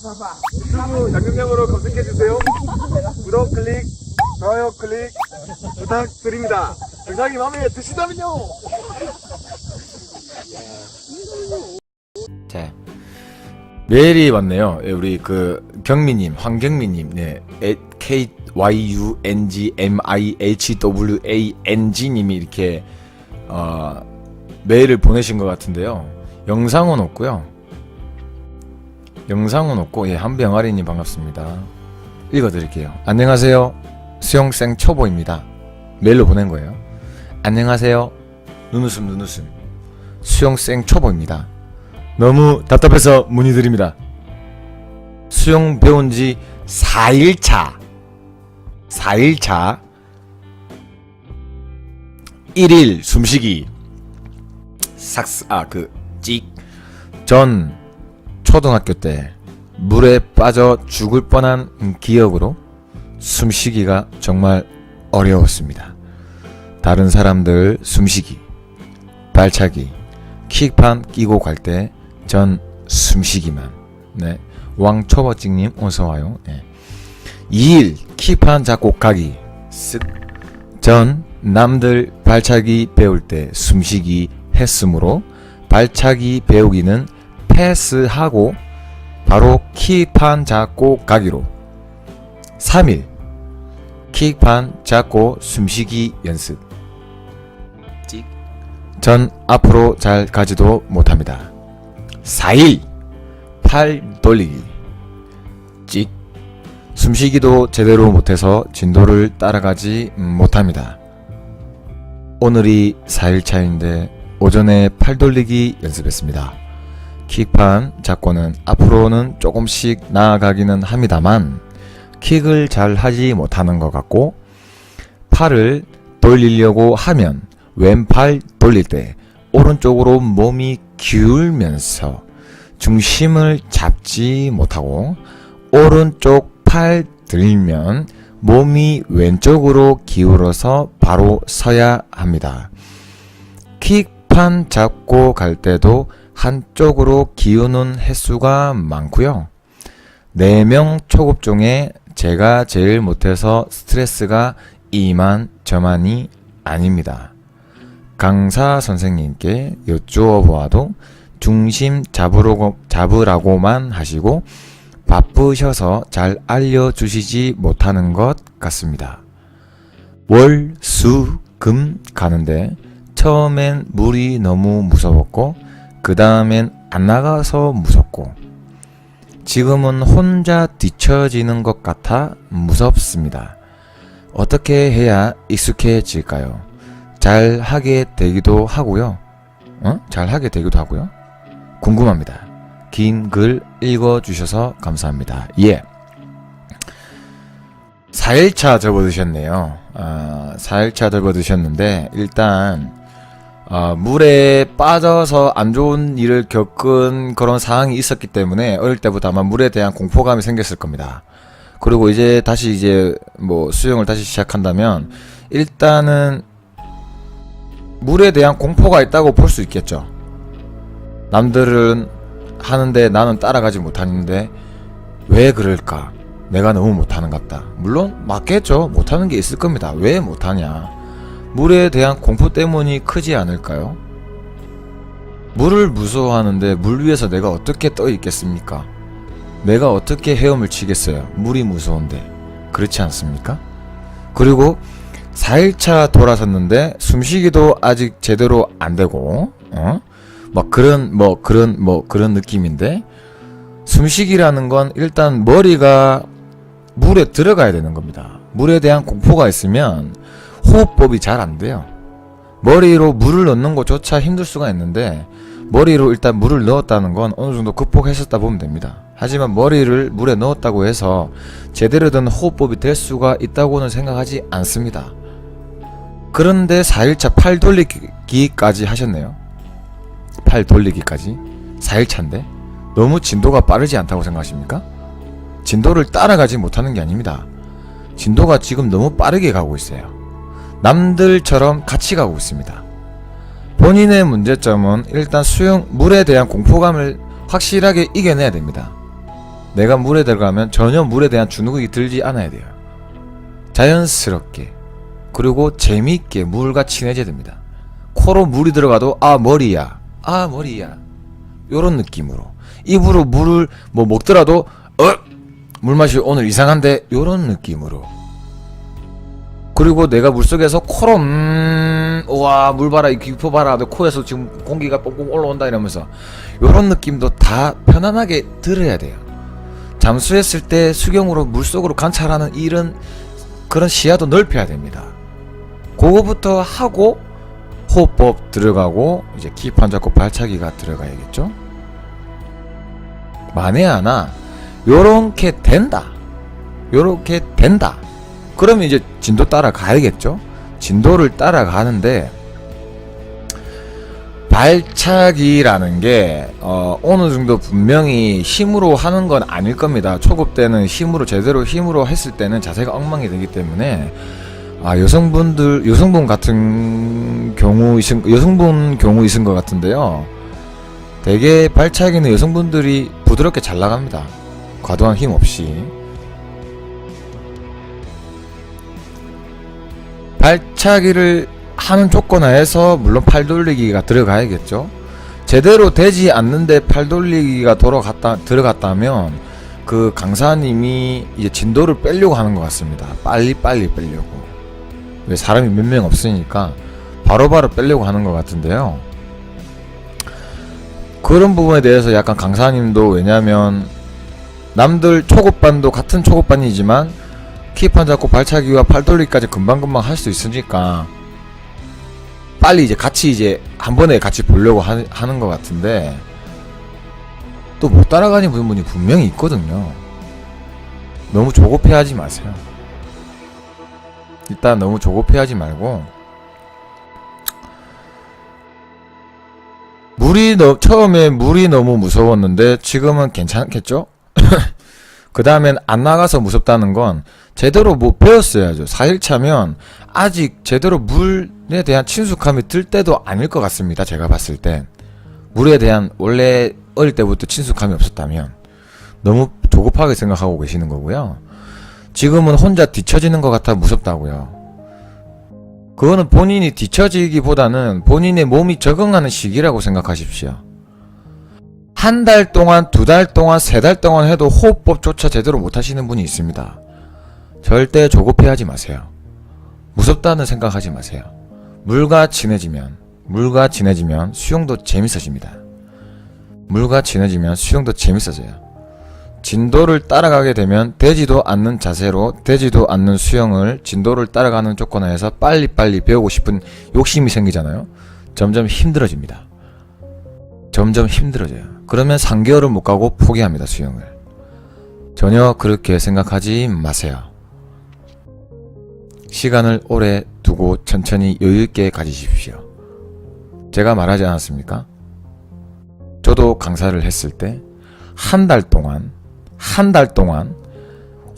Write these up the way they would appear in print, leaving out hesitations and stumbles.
유튜브 양념장으로 검색해주세요. 구독 클릭, 좋아요 클릭 부탁드립니다. 영상이 마음에 드시다면요. 자, 메일이 왔네요. 우리 그 경미님, 황경미님, 네, KYUNGMIHWANG님이 이렇게 메일을 보내신 것 같은데요. 영상은 없고요. 영상은 없고, 예, 한병아리님 반갑습니다. 읽어드릴게요. 안녕하세요. 수영생 초보입니다. 메일로 보낸 거예요. 안녕하세요. 눈웃음. 수영생 초보입니다. 너무 답답해서 문의드립니다. 수영 배운 지 4일차 1일 숨쉬기 전 초등학교 때 물에 빠져 죽을 뻔한 기억으로 숨쉬기가 정말 어려웠습니다. 다른 사람들 숨쉬기, 발차기, 킥판 끼고 갈 때 전 숨쉬기만. 네, 왕초보찍님 어서와요. 네. 2일 킥판 잡고 가기. 전 남들 발차기 배울 때 숨쉬기 했으므로 발차기 배우기는 패스하고 바로 킥판 잡고 가기로. 3일 킥판 잡고 숨쉬기 연습. 전 앞으로 잘 가지도 못합니다. 4일 팔 돌리기. 숨쉬기도 제대로 못해서 진도를 따라가지 못합니다. 오늘이 4일차인데 오전에 팔 돌리기 연습했습니다. 킥판 잡고는 앞으로는 조금씩 나아가기는 합니다만 킥을 잘 하지 못하는 것 같고, 팔을 돌리려고 하면 왼팔 돌릴 때 오른쪽으로 몸이 기울면서 중심을 잡지 못하고, 오른쪽 팔 들면 몸이 왼쪽으로 기울어서 바로 서야 합니다. 킥판 잡고 갈 때도 한쪽으로 기우는 횟수가 많고요. 4명 초급 중에 제가 제일 못해서 스트레스가 이만저만이 아닙니다. 강사 선생님께 여쭈어 보아도 중심 잡으라고만 하시고 바쁘셔서 잘 알려주시지 못하는 것 같습니다. 월, 수, 금 가는데 처음엔 물이 너무 무서웠고 그 다음엔 안 나가서 무섭고 지금은 혼자 뒤처지는 것 같아 무섭습니다. 어떻게 해야 익숙해질까요? 잘 하게 되기도 하고요. 궁금합니다. 긴 글 읽어주셔서 감사합니다. 예. 4일차 접어드셨네요. 4일차 접어드셨는데, 일단, 물에 빠져서 안 좋은 일을 겪은 그런 상황이 있었기 때문에 어릴 때부터 아마 물에 대한 공포감이 생겼을 겁니다. 그리고 이제 다시 수영을 다시 시작한다면, 일단은 물에 대한 공포가 있다고 볼 수 있겠죠. 남들은 하는데 나는 따라가지 못하는데 왜 그럴까? 내가 너무 못하는갑다. 물론 맞겠죠. 못하는 게 있을 겁니다. 왜 못하냐? 물에 대한 공포 때문이 크지 않을까요? 물을 무서워하는데 물 위에서 내가 어떻게 떠 있겠습니까? 내가 어떻게 헤엄을 치겠어요? 물이 무서운데. 그렇지 않습니까? 그리고 4일차 돌아섰는데 숨쉬기도 아직 제대로 안 되고 그런 느낌인데, 숨쉬기라는 건 일단 머리가 물에 들어가야 되는 겁니다. 물에 대한 공포가 있으면 호흡법이 잘 안 돼요. 머리로 물을 넣는 것조차 힘들 수가 있는데 머리로 일단 물을 넣었다는 건 어느 정도 극복했었다 보면 됩니다. 하지만 머리를 물에 넣었다고 해서 제대로 된 호흡법이 될 수가 있다고는 생각하지 않습니다. 그런데 4일차 팔 돌리기까지 하셨네요. 팔 돌리기까지 4일차인데 너무 진도가 빠르지 않다고 생각하십니까? 진도를 따라가지 못하는 게 아닙니다. 진도가 지금 너무 빠르게 가고 있어요. 남들처럼 같이 가고 있습니다. 본인의 문제점은 일단 물에 대한 공포감을 확실하게 이겨내야 됩니다. 내가 물에 들어가면 전혀 물에 대한 주눅이 들지 않아야 돼요. 자연스럽게 그리고 재미있게 물과 친해져야 됩니다. 코로 물이 들어가도 아 머리야 요런 느낌으로, 입으로 물을 뭐 먹더라도 물맛이 오늘 이상한데 요런 느낌으로, 그리고 내가 물속에서 코로 우와 물 봐라 이 기포 봐라 코에서 지금 공기가 뽕뽕 올라온다 이러면서 요런 느낌도 다 편안하게 들어야 돼요. 잠수했을 때 수경으로 물속으로 관찰하는 이런 그런 시야도 넓혀야 됩니다. 그거부터 하고 호흡법 들어가고 이제 기판 잡고 발차기가 들어가야겠죠. 만에 하나 요렇게 된다 그러면 이제 진도 따라가야겠죠. 진도를 따라가는데 발차기라는 게 어느 정도 분명히 힘으로 하는 건 아닐 겁니다. 초급 때는 제대로 힘으로 했을 때는 자세가 엉망이 되기 때문에 여성분 같은 여성분 경우이신 것 같은데요. 대개 발차기는 여성분들이 부드럽게 잘 나갑니다. 과도한 힘 없이. 발차기를 하는 조건 하에서 물론 팔 돌리기가 들어가야겠죠. 제대로 되지 않는데 팔 돌리기가 들어갔다면 그 강사님이 이제 진도를 빼려고 하는 것 같습니다. 빨리 빼려고. 왜 사람이 몇 명 없으니까 바로바로 빼려고 하는 것 같은데요. 그런 부분에 대해서 약간 강사님도, 왜냐면 남들 초급반도 같은 초급반이지만 키판 잡고 발차기와 팔돌리기까지 금방금방 할 수 있으니까 빨리 이제 같이 이제 한 번에 같이 보려고 하는 것 같은데 또 못 따라가는 부분이 분명히 있거든요. 너무 조급해하지 마세요. 일단 너무 조급해하지 말고 처음에 물이 너무 무서웠는데 지금은 괜찮겠죠? 그 다음엔 안 나가서 무섭다는 건 제대로 뭐 배웠어야죠. 4일차면 아직 제대로 물에 대한 친숙함이 들 때도 아닐 것 같습니다. 제가 봤을 땐 물에 대한 원래 어릴 때부터 친숙함이 없었다면 너무 조급하게 생각하고 계시는 거고요. 지금은 혼자 뒤처지는 것 같아 무섭다고요. 그거는 본인이 뒤처지기보다는 본인의 몸이 적응하는 시기라고 생각하십시오. 한 달 동안, 2달 동안, 3달 동안 해도 호흡법조차 제대로 못하시는 분이 있습니다. 절대 조급해하지 마세요. 무섭다는 생각하지 마세요. 물과 친해지면 수영도 재밌어집니다. 물과 친해지면 수영도 재밌어져요. 진도를 따라가게 되면 되지도 않는 자세로 되지도 않는 수영을 진도를 따라가는 조건 하에서 빨리빨리 배우고 싶은 욕심이 생기잖아요. 점점 힘들어집니다. 그러면 3개월은 못 가고 포기합니다. 수영을. 전혀 그렇게 생각하지 마세요. 시간을 오래 두고 천천히 여유있게 가지십시오. 제가 말하지 않았습니까? 저도 강사를 했을 때 한 달 동안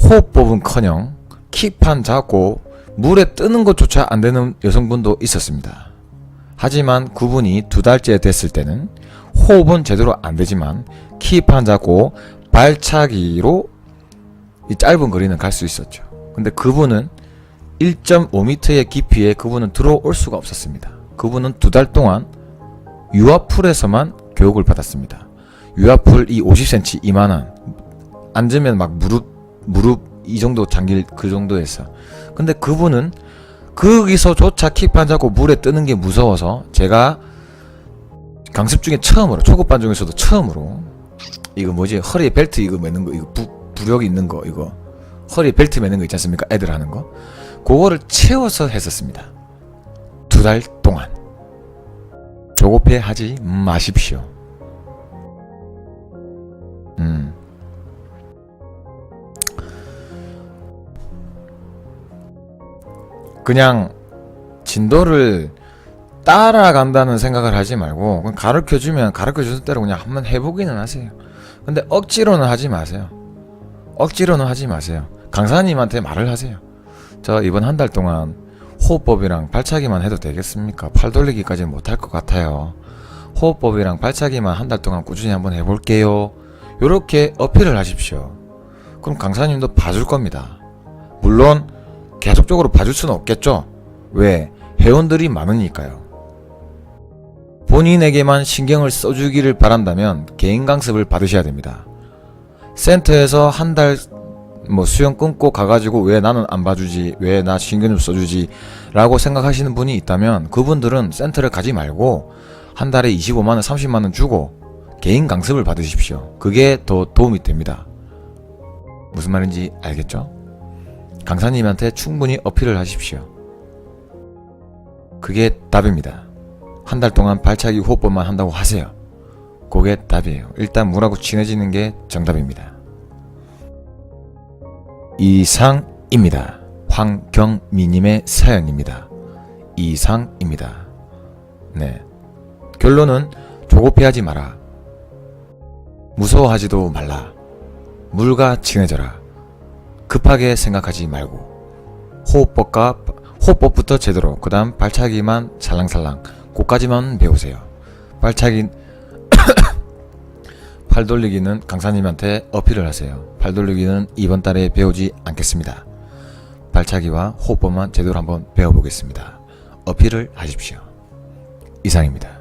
호흡법은커녕 키판 잡고 물에 뜨는 것조차 안 되는 여성분도 있었습니다. 하지만 그분이 2달째 됐을 때는 호흡은 제대로 안 되지만 키판 잡고 발차기로 이 짧은 거리는 갈 수 있었죠. 근데 그분은 1.5m의 깊이에 그분은 들어올 수가 없었습니다. 그분은 2달 동안 유아풀에서만 교육을 받았습니다. 유아풀 이 50cm 이만한, 앉으면 막 무릎 이 정도 잠길 그 정도에서. 근데 그분은 거기서조차 킥판 잡고 물에 뜨는 게 무서워서 제가 강습 중에 처음으로, 초급반 중에서도 처음으로, 이거 뭐지, 허리에 벨트 이거 매는 거, 이거 부력 있는 거, 이거 허리에 벨트 매는 거 있지 않습니까? 애들 하는 거. 그거를 채워서 했었습니다. 2달 동안. 조급해 하지 마십시오. 그냥 진도를 따라간다는 생각을 하지 말고 그냥 가르쳐주는 대로 그냥 한번 해보기는 하세요. 근데 억지로는 하지 마세요. 강사님한테 말을 하세요. 저 이번 한 달 동안 호흡법이랑 발차기만 해도 되겠습니까? 팔 돌리기까지는 못할 것 같아요. 호흡법이랑 발차기만 한 달 동안 꾸준히 한번 해볼게요. 요렇게 어필을 하십시오. 그럼 강사님도 봐줄 겁니다. 물론 계속적으로 봐줄 수는 없겠죠. 왜? 회원들이 많으니까요. 본인에게만 신경을 써주기를 바란다면 개인 강습을 받으셔야 됩니다. 센터에서 한 달 수영 끊고 가가지고 왜 나는 안 봐주지, 왜 나 신경 좀 써주지 라고 생각하시는 분이 있다면 그분들은 센터를 가지 말고 한 달에 25만원 30만원 주고 개인 강습을 받으십시오. 그게 더 도움이 됩니다. 무슨 말인지 알겠죠? 강사님한테 충분히 어필을 하십시오. 그게 답입니다. 한 달 동안 발차기 호흡법만 한다고 하세요. 그게 답이에요. 일단 물하고 친해지는 게 정답입니다. 이상입니다. 황경미님의 사연입니다. 이상입니다. 네. 결론은 조급해하지 마라. 무서워하지도 말라. 물과 친해져라. 급하게 생각하지 말고 호흡법부터 제대로, 그 다음 발차기만 살랑살랑 그까지만 배우세요. 팔 돌리기는 강사님한테 어필을 하세요. 팔 돌리기는 이번 달에 배우지 않겠습니다. 발차기와 호흡법만 제대로 한번 배워보겠습니다. 어필을 하십시오. 이상입니다.